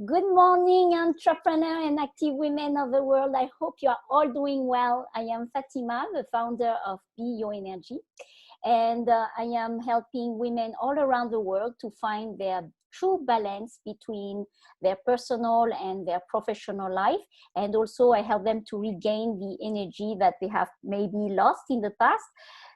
Good morning, entrepreneur and active women of the world. I hope you are all doing well. I am Fatima, the founder of Be Your Energy, and I am helping women all around the world to find their true balance between their personal and their professional life. And also I help them to regain the energy that they have maybe lost in the past.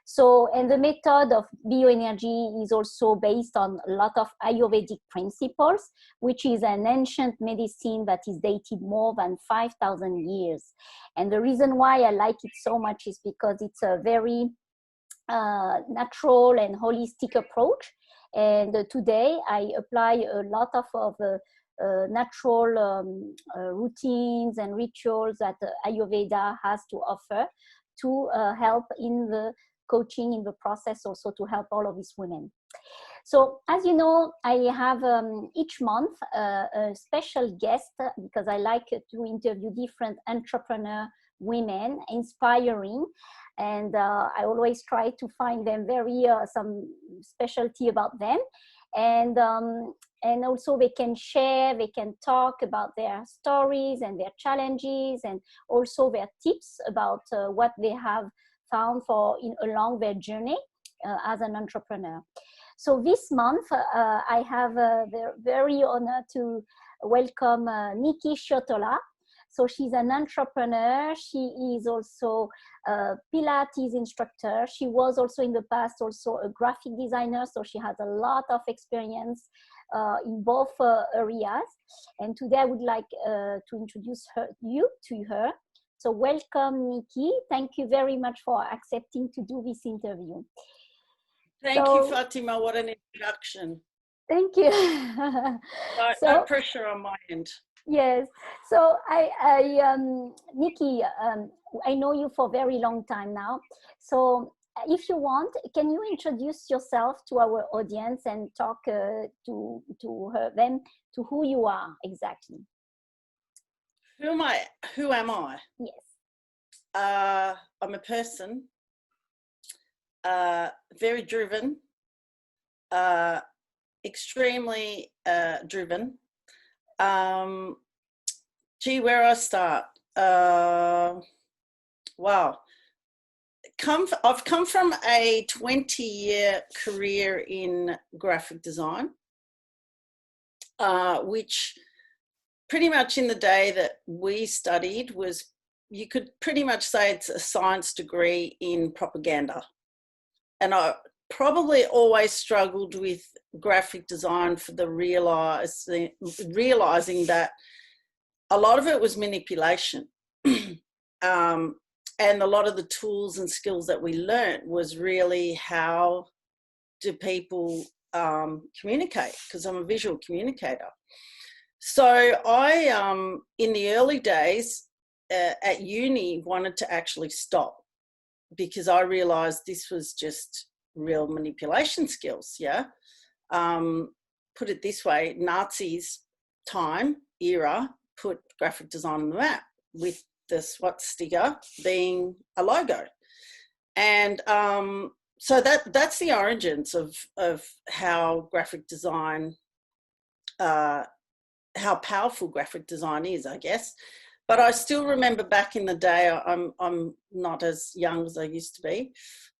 So, and the method of bioenergy is also based on a lot of Ayurvedic principles, which is an ancient medicine that is dated more than 5,000 years. And the reason why I like it so much is because it's a very natural and holistic approach. And today I apply a lot of natural routines and rituals that Ayurveda has to offer to help in the coaching, in the process, also to help all of these women. So as you know, I have each month a special guest because I like to interview different entrepreneur women, inspiring, and I always try to find them very some specialty about them, and also they can share, they can talk about their stories and their challenges, and also their tips about what they have found along their journey as an entrepreneur. So this month, I have the very honor to welcome Nikki Ciotola. So she's an entrepreneur. She is also a Pilates instructor. She was also in the past also a graphic designer. So she has a lot of experience in both areas. And today I would like to introduce you to her. So welcome, Nikki. Thank you very much for accepting to do this interview. Thank you, Fatima. What an introduction. Thank you. No pressure on my end. Yes. So Nikki, I know you for a very long time now. So if you want, can you introduce yourself to our audience and talk to them to who you are exactly? Who am I? Yes. I'm a person, very driven, extremely driven. Where I start? Wow. I've come from a 20-year career in graphic design, which pretty much in the day that we studied was, you could pretty much say it's a science degree in propaganda. And I probably always struggled with graphic design for the realizing that a lot of it was manipulation. And a lot of the tools and skills that we learned was really how do people communicate, because I'm a visual communicator. So I, in the early days at uni, wanted to actually stop because I realized this was just real manipulation skills, yeah? Put it this way, Nazis' era put graphic design on the map with the swastika being a logo. And so that's the origins of how graphic design, how powerful graphic design is, I guess. But I still remember back in the day, I'm not as young as I used to be,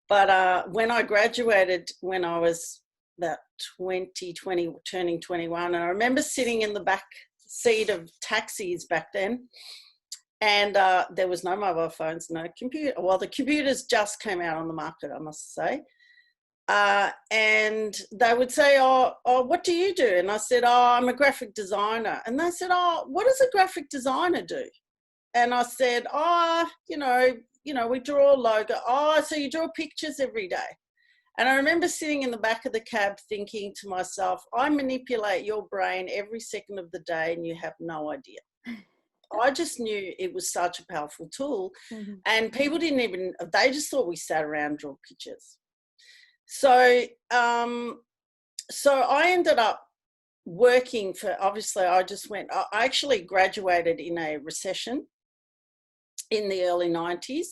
but when I graduated, when I was about 20, turning 21, and I remember sitting in the back seat of taxis back then, and there was no mobile phones, no computer. Well, the computers just came out on the market, I must say. And they would say, oh, what do you do? And I said, oh, I'm a graphic designer. And they said, oh, what does a graphic designer do? And I said, oh, you know, we draw a logo. Oh, so you draw pictures every day. And I remember sitting in the back of the cab thinking to myself, I manipulate your brain every second of the day and you have no idea. I just knew it was such a powerful tool. Mm-hmm. And people didn't even, they just thought we sat around and draw pictures. So, so I ended up working for, obviously I actually graduated in a recession in the early 90s.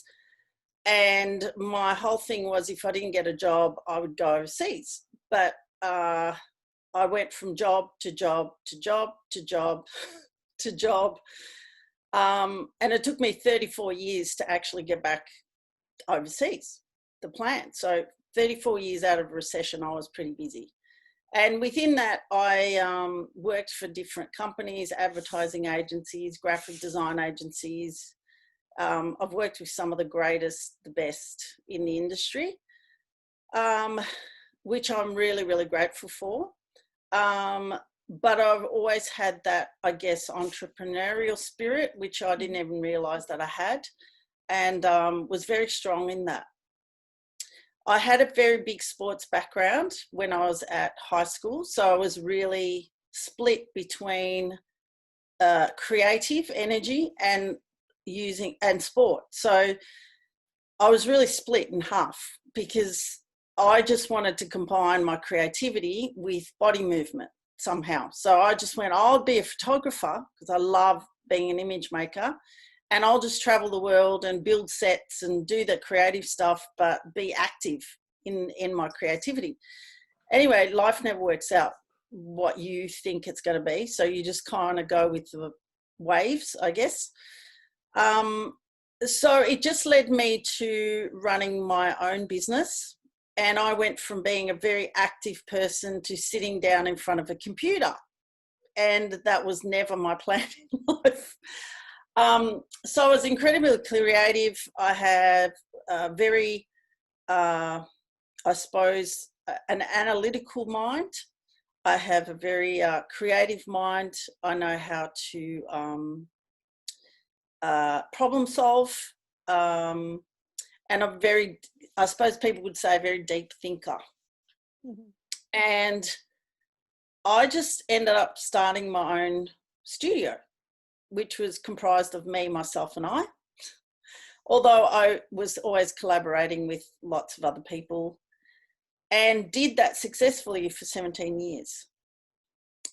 And my whole thing was, if I didn't get a job, I would go overseas. But I went from job to job to job to job to job. And it took me 34 years to actually get back overseas, the plan. So 34 years out of recession, I was pretty busy. And within that, I worked for different companies, advertising agencies, graphic design agencies. I've worked with some of the greatest, the best in the industry, which I'm really, really grateful for. But I've always had that, I guess, entrepreneurial spirit, which I didn't even realize that I had, and was very strong in that. I had a very big sports background when I was at high school. So I was really split between creative energy and sport. So I was really split in half because I just wanted to combine my creativity with body movement somehow. So I just went, I'll be a photographer because I love being an image maker, and I'll just travel the world and build sets and do the creative stuff, but be active in my creativity. Anyway, life never works out what you think it's going to be. So you just kind of go with the waves, I guess. So it just led me to running my own business. And I went from being a very active person to sitting down in front of a computer. And that was never my plan in life. So I was incredibly creative. I have a very, I suppose, an analytical mind. I have a very creative mind. I know how to problem solve. And I'm very, I suppose people would say, a very deep thinker. Mm-hmm. And I just ended up starting my own studio, which was comprised of me, myself, and I. Although I was always collaborating with lots of other people, and did that successfully for 17 years.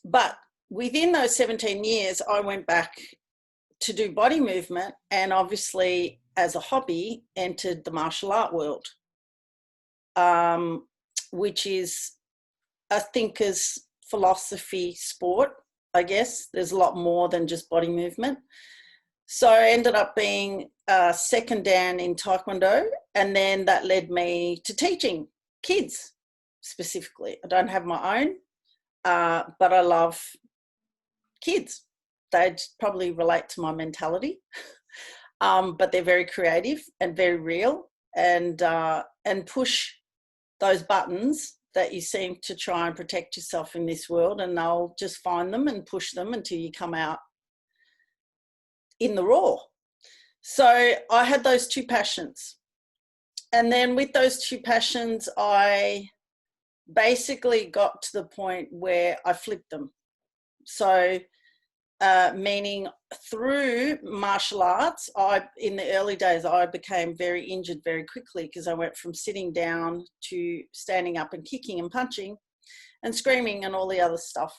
But within those 17 years, I went back to do body movement, and obviously as a hobby entered the martial art world, which is a thinker's philosophy sport, I guess. There's a lot more than just body movement. So I ended up being second dan in Taekwondo, and then that led me to teaching kids specifically. I don't have my own, but I love kids. They'd probably relate to my mentality, but they're very creative and very real, and push those buttons that you seem to try and protect yourself in this world, and they'll just find them and push them until you come out in the raw. So I had those two passions. And then with those two passions, I basically got to the point where I flipped them. So meaning through martial arts, in the early days, I became very injured very quickly because I went from sitting down to standing up and kicking and punching and screaming and all the other stuff.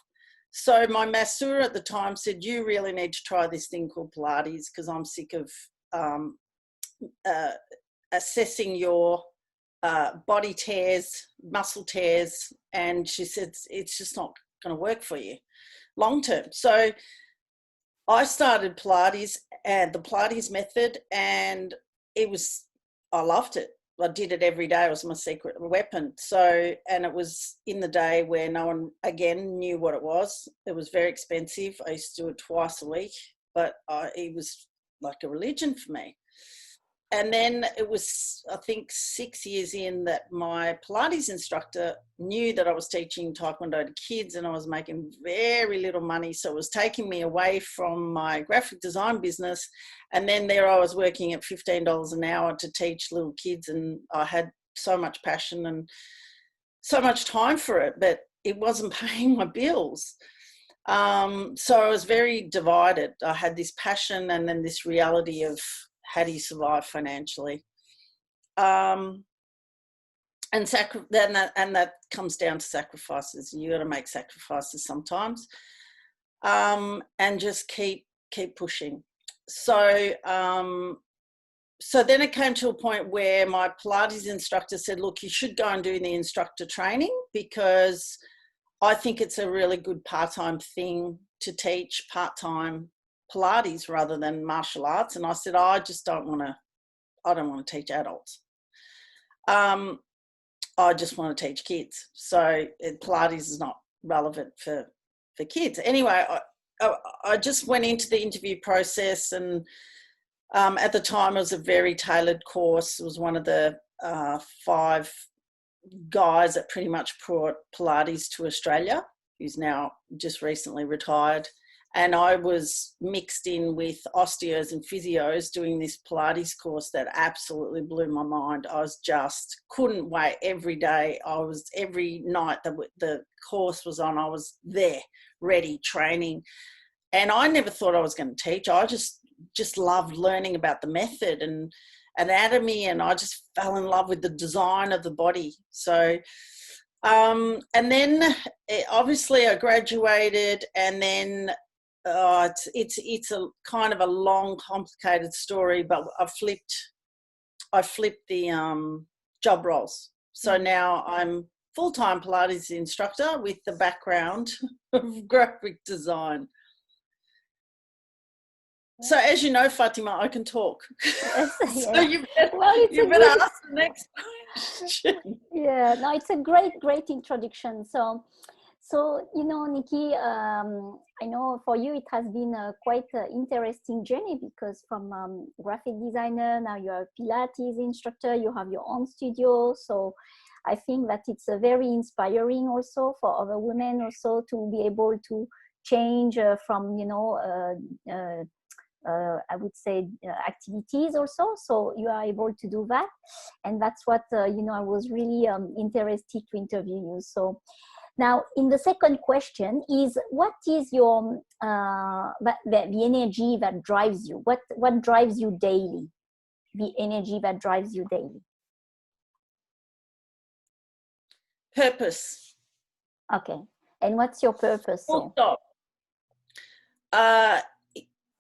So my masseur at the time said, you really need to try this thing called Pilates, because I'm sick of assessing your body tears, muscle tears. And she said, it's just not going to work for you long term. So I started Pilates and the Pilates method, and I loved it. I did it every day. It was my secret weapon. So, and it was in the day where no one, again, knew what it was. It was very expensive. I used to do it twice a week, but it was like a religion for me. And then it was, I think, 6 years in that my Pilates instructor knew that I was teaching Taekwondo to kids and I was making very little money. So it was taking me away from my graphic design business. And then there I was working at $15 an hour to teach little kids. And I had so much passion and so much time for it, but it wasn't paying my bills. So I was very divided. I had this passion and then this reality of, how do you survive financially? And that comes down to sacrifices. You got to make sacrifices sometimes, and just keep pushing. So then it came to a point where my Pilates instructor said, "Look, you should go and do the instructor training because I think it's a really good part-time thing to teach part-time Pilates rather than martial arts. And I said, I don't want to teach adults. I just want to teach kids. So Pilates is not relevant for kids. Anyway, I just went into the interview process, and at the time it was a very tailored course. It was one of the 5 guys that pretty much brought Pilates to Australia, who's now just recently retired. And I was mixed in with osteos and physios doing this Pilates course that absolutely blew my mind. I was just couldn't wait every day. Every night that the course was on, I was there, ready, training. And I never thought I was going to teach. I just loved learning about the method and anatomy, and I just fell in love with the design of the body. So and then obviously I graduated, and then it's a kind of a long, complicated story, but I flipped the job roles. So now I'm full-time Pilates instructor with the background of graphic design. So as you know, Fatima, I can talk. So you better ask the next question. Yeah, no, it's a great introduction. So Nikki, I know for you it has been quite an interesting journey, because from graphic designer, now you're a Pilates instructor, you have your own studio. So I think that it's very inspiring also for other women also to be able to change from, I would say activities also. So you are able to do that. And that's what, I was really interested to interview you. So now, in the second question is, what is your the energy that drives you? What drives you daily? The energy that drives you daily. Purpose. Okay. And what's your purpose? Full stop.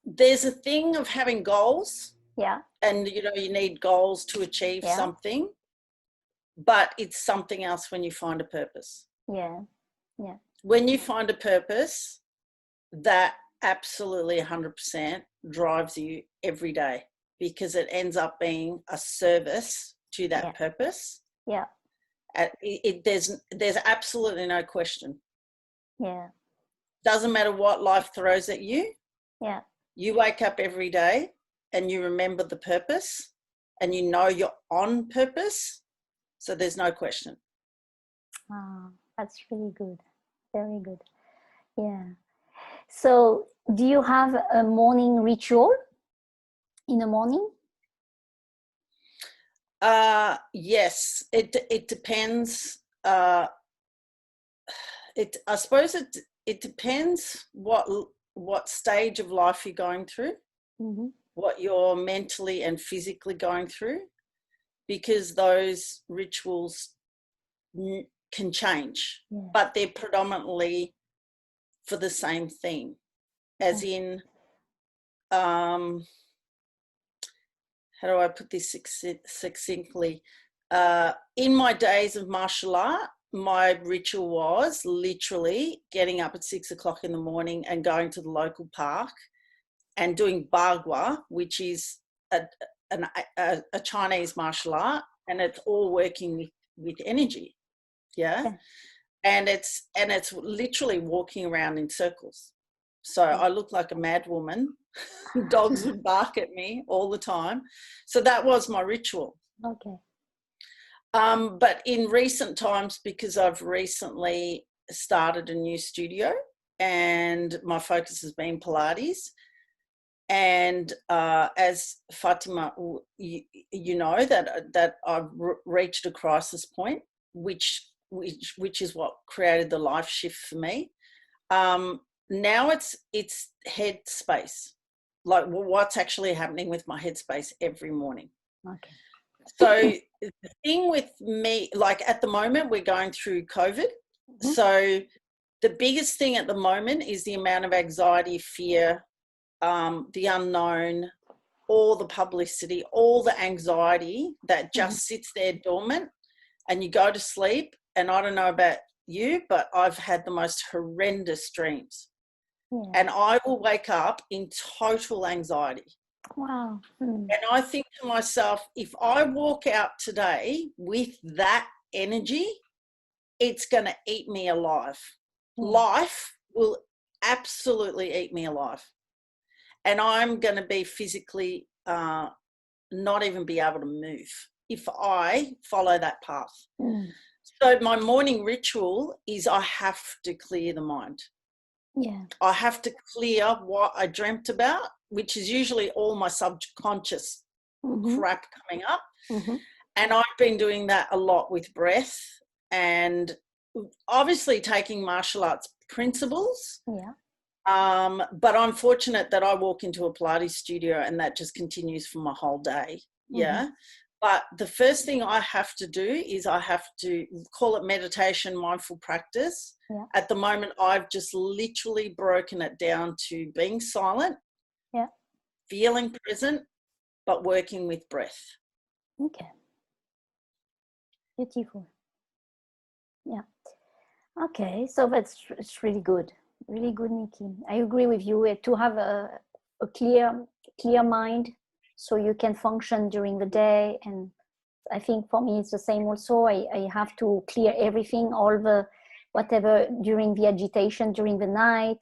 There's a thing of having goals. Yeah. And you need goals to achieve something, but it's something else when you find a purpose. Yeah. When you find a purpose, that absolutely 100% drives you every day, because it ends up being a service to that purpose. Yeah. There's absolutely no question. Yeah. Doesn't matter what life throws at you. Yeah. You wake up every day and you remember the purpose, and you're on purpose. So there's no question. Oh, that's really good. Very good. Yeah. So do you have a morning ritual in the morning? Yes, it depends. I suppose it depends what stage of life you're going through, what you're mentally and physically going through, because those rituals can change, but they're predominantly for the same thing, as in, how do I put this succinctly? In my days of martial art, my ritual was literally getting up at 6 o'clock in the morning and going to the local park and doing bagua, which is a Chinese martial art, and it's all working with energy. Yeah. And it's literally walking around in circles. So I look like a mad woman. Dogs would bark at me all the time. So that was my ritual. Okay. But in recent times, because I've recently started a new studio and my focus has been Pilates, and as Fatima, you know that I've reached a crisis point, which is what created the life shift for me. Now it's headspace, like what's actually happening with my headspace every morning. Okay. So the thing with me, like at the moment we're going through COVID. So the biggest thing at the moment is the amount of anxiety, fear, the unknown, all the publicity, all the anxiety that just sits there dormant, and you go to sleep. And I don't know about you, but I've had the most horrendous dreams. Yeah. And I will wake up in total anxiety. Wow. Mm. And I think to myself, if I walk out today with that energy, it's going to eat me alive. Life will absolutely eat me alive. And I'm going to be physically not even be able to move if I follow that path. So my morning ritual is I have to clear the mind. Yeah. I have to clear what I dreamt about, which is usually all my subconscious crap coming up. And I've been doing that a lot with breath and obviously taking martial arts principles. Yeah. But I'm fortunate that I walk into a Pilates studio and that just continues for my whole day. Yeah. But the first thing I have to do is I have to call it meditation, mindful practice. Yeah. At the moment, I've just literally broken it down to being silent, feeling present, but working with breath. Okay. Beautiful. Yeah. Okay. So it's really good. Really good, Nikki. I agree with you. To have a clear mind so you can function during the day. And I think for me it's the same also. I have to clear everything, all the whatever during the agitation during the night,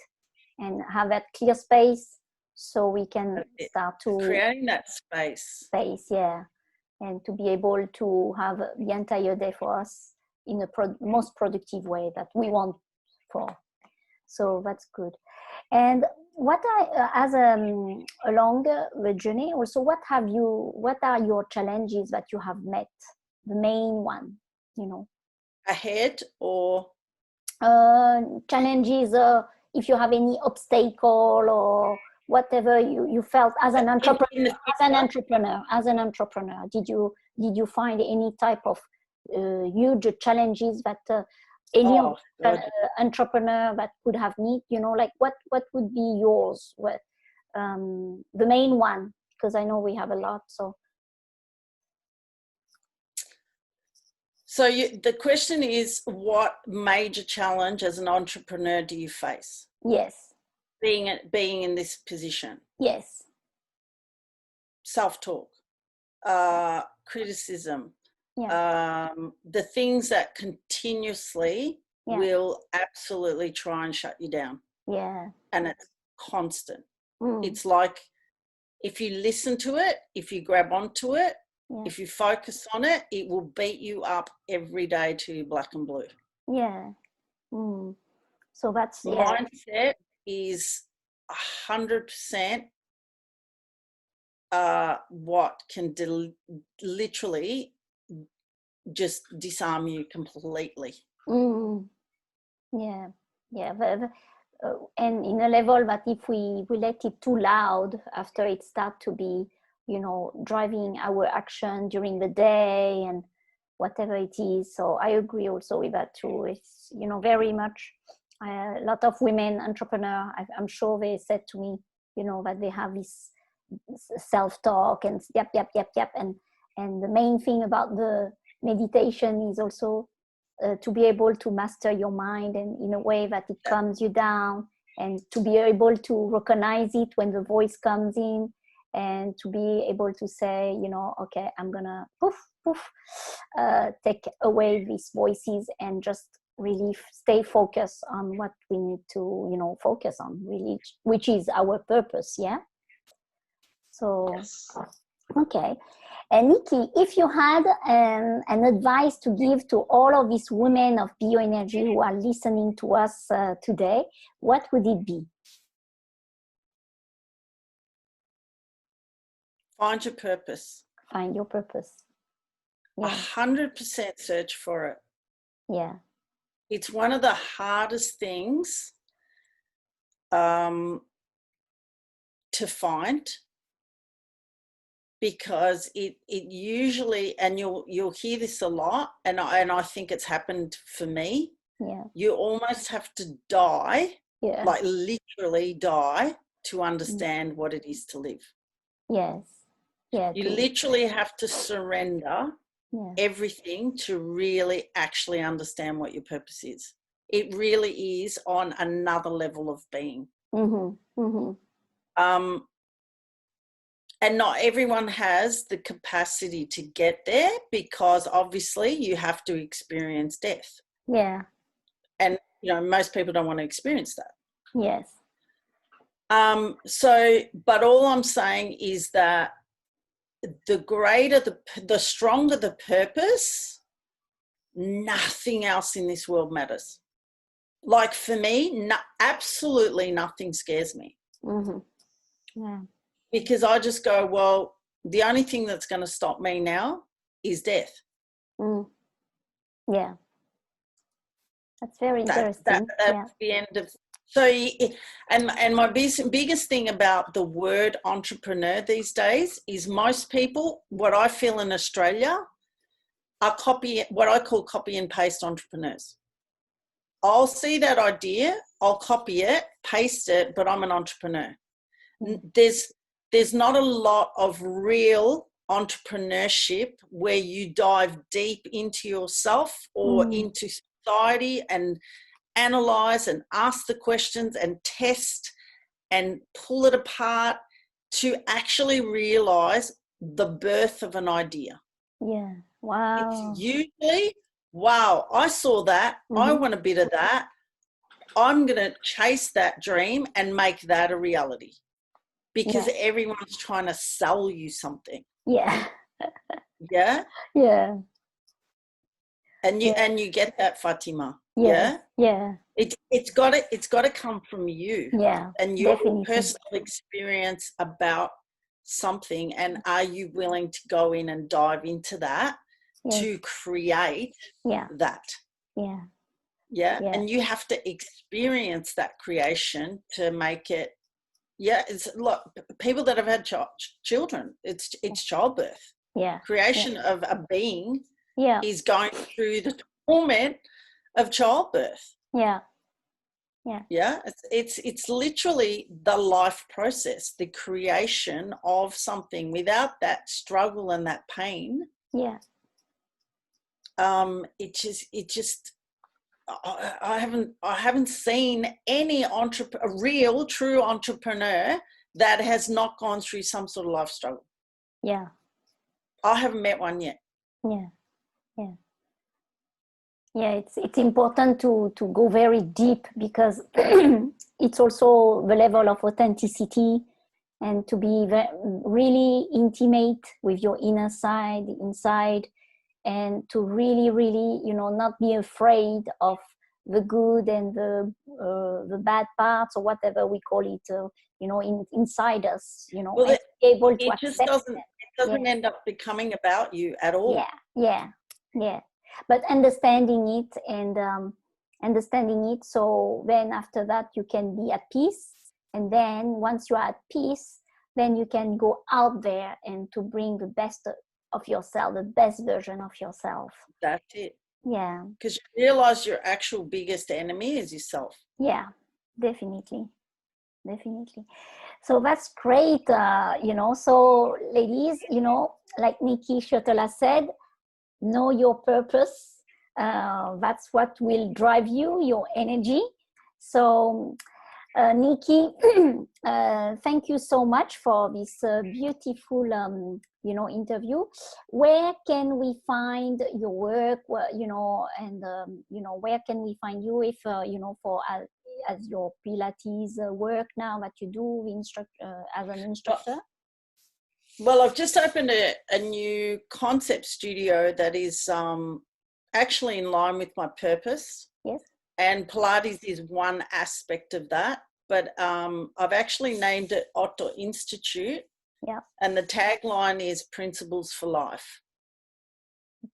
and have that clear space so we can start to creating that space. Yeah, and to be able to have the entire day for us in the most productive way that we want for. So that's good. And what as along the journey also, what are your challenges that you have met? The main one, ahead or challenges, if you have any obstacle or whatever you felt as an entrepreneur. Did you find any type of huge challenges that any entrepreneur that could have meet, like what would be yours, the main one, because I know we have a lot. So the question is, what major challenge as an entrepreneur do you face? Yes. Being in this position. Yes. Self-talk, criticism, the things that continuously will absolutely try and shut you down. Yeah. And it's constant. It's like if you listen to it, if you grab onto it, if you focus on it, it will beat you up every day to your black and blue. Yeah. So that's mindset is 100% what can literally just disarm you completely. Yeah. And in a level that if we let it too loud, after it start to be, driving our action during the day and whatever it is. So I agree also with that too. It's, very much a lot of women entrepreneurs, I'm sure they said to me, that they have this self-talk and yep. And the main thing about the meditation is also to be able to master your mind, and in a way that it calms you down, and to be able to recognize it when the voice comes in, and to be able to say, okay, I'm gonna take away these voices and just really stay focused on what we need to focus on, really, which is our purpose. So okay. And Nikki, if you had an advice to give to all of these women of bioenergy who are listening to us today, what would it be? Find your purpose. Find your purpose. 100% search for it. Yeah. It's one of the hardest things to find, because it usually, and you'll hear this a lot, and I think it's happened for me. Yeah. You almost have to die, like literally die, to understand what it is to live. Yes. Yeah. You literally have to surrender everything to really actually understand what your purpose is. it really is on another level of being. Mm-hmm. Mm-hmm. And not everyone has the capacity to get there, because obviously you have to experience death. Yeah. And, you know, most people don't want to experience that. Yes. But all I'm saying is that the stronger the purpose, nothing else in this world matters. Like for me, absolutely nothing scares me. Mm-hmm. Yeah. Because I just go, well, the only thing that's going to stop me now is death. Mm. Yeah. That's very interesting. That's the end of. So, and my biggest thing about the word entrepreneur these days is most people, what I feel in Australia, are what I call copy and paste entrepreneurs. I'll see that idea, I'll copy it, paste it, but I'm an entrepreneur. There's not a lot of real entrepreneurship where you dive deep into yourself or into society and analyze and ask the questions and test and pull it apart to actually realize the birth of an idea. Yeah. Wow. It's usually, wow, I saw that. I want a bit of that. I'm going to chase that dream and make that a reality, because everyone's trying to sell you something. Yeah. Yeah. Yeah. And you get that, Fatima. Yes. Yeah. Yeah. It's got to come from you. Yeah. And your definitely. personal experience about something, and are you willing to go in and dive into that to create that? Yeah. Yeah. And you have to experience that creation to make it. Yeah, it's look, people that have had children, it's childbirth. Yeah. Creation of a being is going through the torment of childbirth. Yeah. Yeah. Yeah. It's literally the life process, the creation of something. Without that struggle and that pain, yeah. It just I haven't seen any real true entrepreneur that has not gone through some sort of life struggle. Yeah. I haven't met one yet. Yeah. Yeah. Yeah, it's important to go very deep, because it's also the level of authenticity, and to be really intimate with your inner side, inside, and to really, really, not be afraid of the good and the bad parts, or whatever we call it, inside us, well, and be able to accept it doesn't end up becoming about you at all. Yeah. But understanding it and so then after that you can be at peace, and then once you are at peace, then you can go out there and to bring the best of yourself, the best version of yourself. That's it. Yeah. Because you realize your actual biggest enemy is yourself. Yeah, definitely. So that's great. So ladies, like Nikki Ciotola said, know your purpose. That's what will drive you, your energy. So Nikki, thank you so much for this beautiful interview. Where can we find your work, and where can we find you if for as your Pilates work now that you do as an instructor? Well, I've just opened a new concept studio that is actually in line with my purpose. Yes. And Pilates is one aspect of that. But I've actually named it OTTO Institute. Yeah. And the tagline is Principles for Life.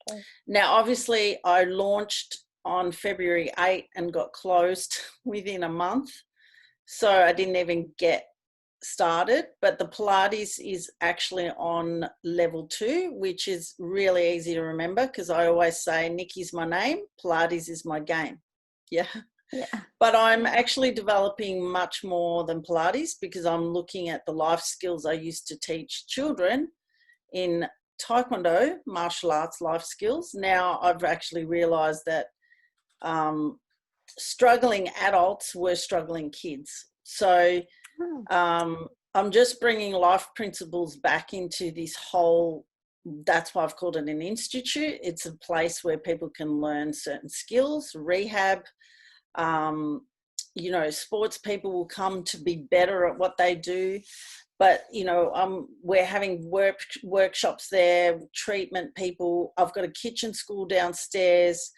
Okay. Now, obviously, I launched on February 8 and got closed within a month. So I didn't even get started, but the Pilates is actually on level 2, which is really easy to remember, because I always say Nikki's my name, Pilates is my game. Yeah. But I'm actually developing much more than Pilates, because I'm looking at the life skills I used to teach children in Taekwondo, martial arts life skills. Now I've actually realized that struggling adults were struggling kids. So I'm just bringing life principles back into this whole, that's why I've called it an institute. It's a place where people can learn certain skills, rehab, you know, sports people will come to be better at what they do. But, you know, we're having workshops there, treatment people. I've got a kitchen school downstairs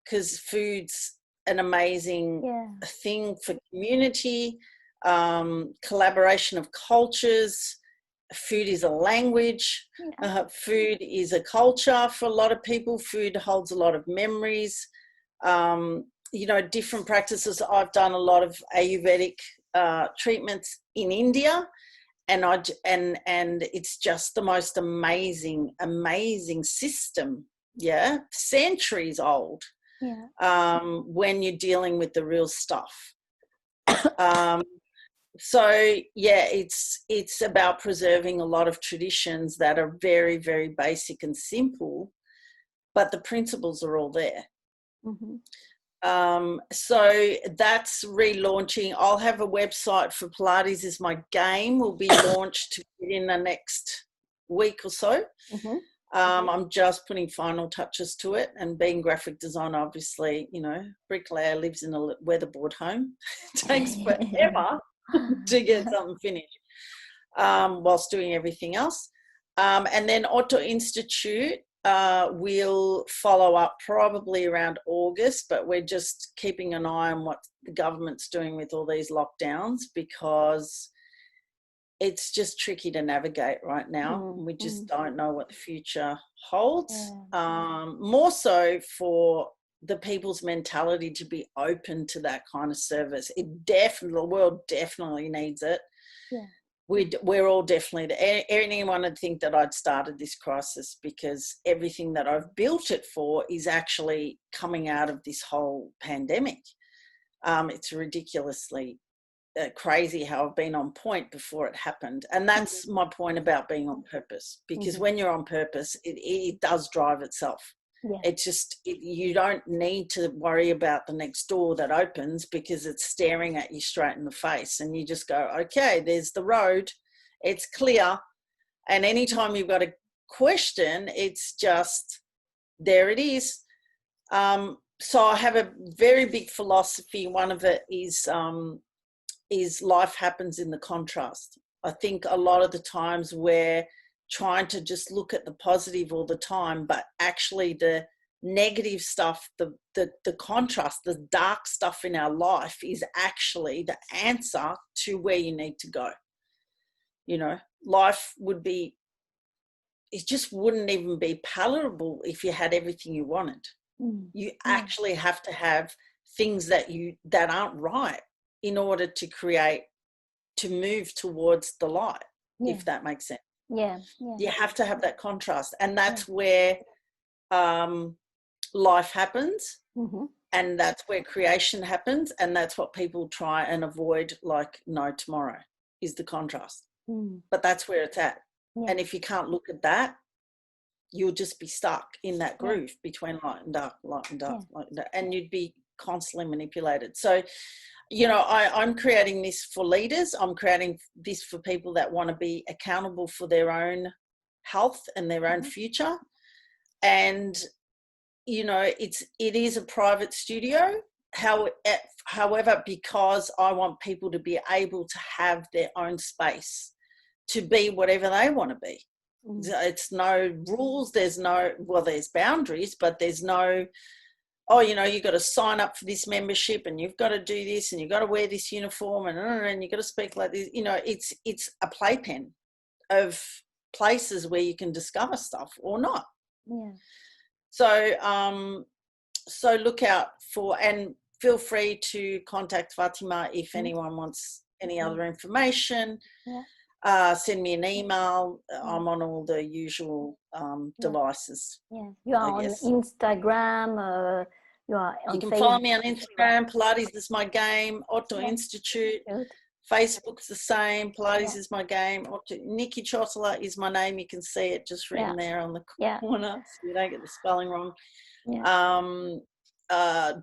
because food's an amazing thing for community, collaboration of cultures. Food is a language. Food is a culture for a lot of people. Food holds a lot of memories. You know, different practices. I've done a lot of Ayurvedic treatments in India. And it's just the most amazing system, centuries old, when you're dealing with the real stuff. So it's about preserving a lot of traditions that are very, very basic and simple, but the principles are all there. So that's relaunching. I'll have a website for Pilates is my game, will be launched in the next week or so. I'm just putting final touches to it, and being graphic designer, obviously, you know, bricklayer lives in a weatherboard home. It takes forever to get something finished, whilst doing everything else. And then OTTO Institute, we'll follow up probably around August, but we're just keeping an eye on what the government's doing with all these lockdowns, because it's just tricky to navigate right now. We just don't know what the future holds. More so for the people's mentality to be open to that kind of service. The world definitely needs it. We're all definitely, anyone would think that I'd started this crisis, because everything that I've built it for is actually coming out of this whole pandemic. It's ridiculously crazy how I've been on point before it happened. And that's my point about being on purpose, because when you're on purpose, it does drive itself. It's just, you don't need to worry about the next door that opens, because it's staring at you straight in the face, and you just go, okay, there's the road, it's clear. And anytime you've got a question, it's just, there it is. So I have a very big philosophy. One of it is life happens in the contrast. I think a lot of the times we're trying to just look at the positive all the time, but actually the negative stuff, the contrast, the dark stuff in our life is actually the answer to where you need to go. You know, life would be, it just wouldn't even be palatable if you had everything you wanted. You actually have to have things that aren't right in order to move towards the light, if that makes sense. You have to have that contrast, and that's where life happens, and that's where creation happens, and that's what people try and avoid, like no tomorrow, is the contrast. But that's where it's at. And if you can't look at that, you'll just be stuck in that groove between light and dark, light and dark, light and dark, and you'd be constantly manipulated. So, you know, I'm creating this for leaders. I'm creating this for people that want to be accountable for their own health and their own future. And, you know, it is a private studio. However, because I want people to be able to have their own space to be whatever they want to be. It's no rules. There's boundaries, but there's no, oh, you know, you've got to sign up for this membership, and you've got to do this, and you've got to wear this uniform, and you've got to speak like this. You know, it's a playpen of places where you can discover stuff or not. So look out for, and feel free to contact Fatima if anyone wants any other information. Send me an email. I'm on all the usual devices. You are on Instagram. You can follow me on Instagram. Pilates is my game. OTTO Institute. Facebook's the same. Pilates is my game. Nikki Ciotola is my name. You can see it just written there on the corner, so you don't get the spelling wrong.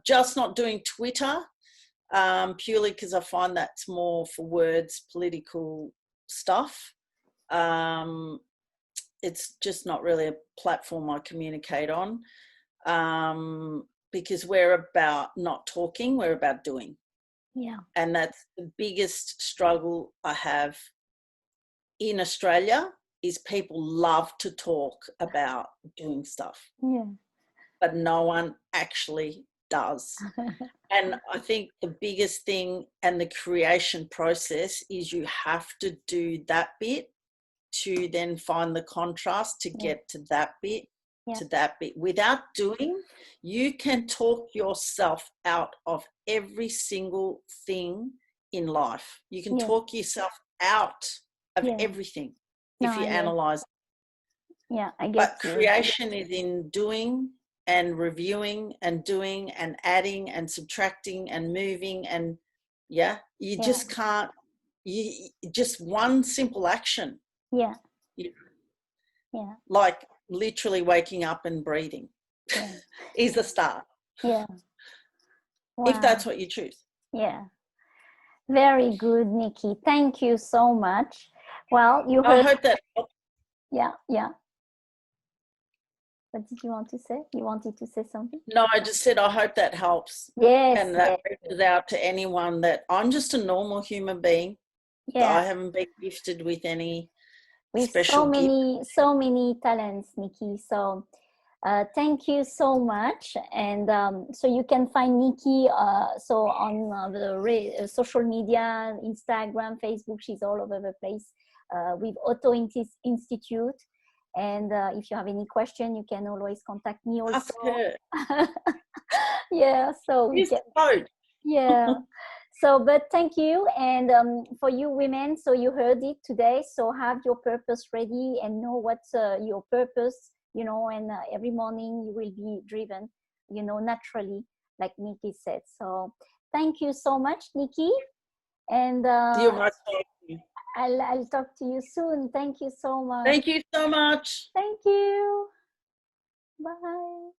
just not doing Twitter, purely because I find that's more for words, political stuff. It's just not really a platform I communicate on, because we're about not talking, we're about doing. Yeah. And that's the biggest struggle I have in Australia, is people love to talk about doing stuff. Yeah. But no one actually does. And I think the biggest thing and the creation process is you have to do that bit to then find the contrast to get to that bit, to that bit. Without doing, you can talk yourself out of every single thing in life. You can talk yourself out of everything if you analyze. Yeah, I But get creation is in doing and reviewing and doing and adding and subtracting and moving, and you just can't, just one simple action. Yeah. Like literally waking up and breathing is the start. Yeah. Wow. If that's what you choose. Yeah. Very good, Nikki. Thank you so much. Well, you heard. I hope that. Yeah. What did you want to say? You wanted to say something? No, I just said I hope that helps. Yes. And that reaches out to anyone that I'm just a normal human being. Yeah. I haven't been gifted with any with special so many talents, Nikki. So thank you so much. And so you can find Nikki so on the social media, Instagram, Facebook. She's all over the place with OTTO Institute. And if you have any question, you can always contact me also. Ask her. Yeah, so we can. Yeah. So, but thank you. And for you women, so you heard it today. So have your purpose ready and know what's your purpose, you know, and every morning you will be driven, you know, naturally, like Nikki said. So thank you so much, Nikki. And you're most welcome. I'll talk to you soon. Thank you so much. Thank you so much. Thank you. Bye.